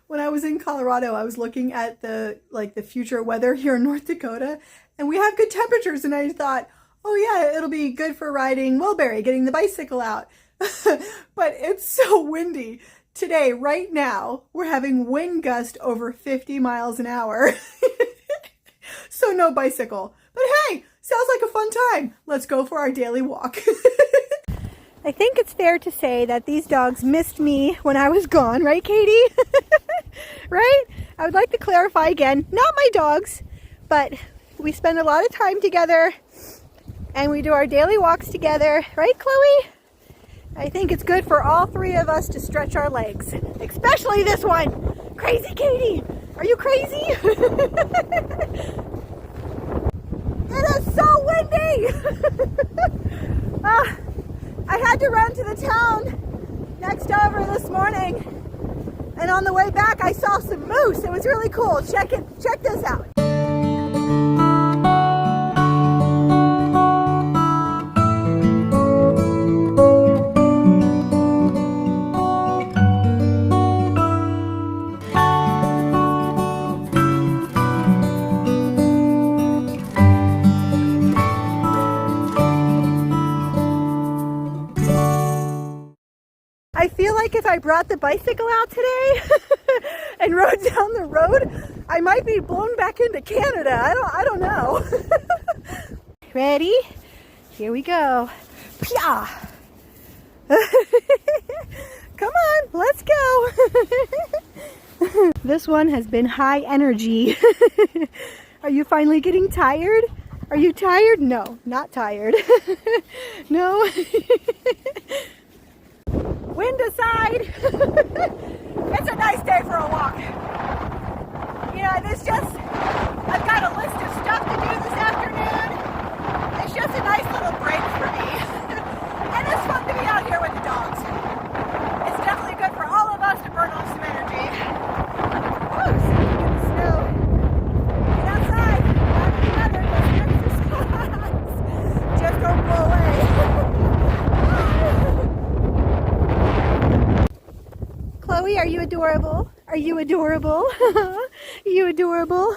when I was in Colorado, I was looking at the future weather here in North Dakota, and we have good temperatures, and I thought, oh yeah, it'll be good for riding Wilbury, getting the bicycle out. But it's so windy. Today, right now, we're having wind gust over 50 miles an hour. So no bicycle. But hey, sounds like a fun time. Let's go for our daily walk. I think it's fair to say that these dogs missed me when I was gone, right, Katie? Right? I would like to clarify again, not my dogs, but we spend a lot of time together and we do our daily walks together, right, Chloe? I think it's good for all three of us to stretch our legs, especially this one. Crazy Katie, are you crazy? It is so windy. I had to run to the town next over this morning, and on the way back I saw some moose. It was really cool. Check this out. I feel like if I brought the bicycle out today and rode down the road, I might be blown back into Canada. I don't know. Ready? Here we go. Pia! Come on, let's go. This one has been high energy. Are you finally getting tired? Are you tired? No, not tired. No. Wind aside, it's a nice day for a walk. You know, I've got a list of stuff to do this afternoon. It's just a nice little break for me. And it's fun to be out here with the dogs. It's definitely good for all of us to burn off some energy. Woo, so you get the snow. Get outside, grab the weather, let's exercise. Just don't blow away. Chloe, are you adorable? Are you adorable? Are you adorable?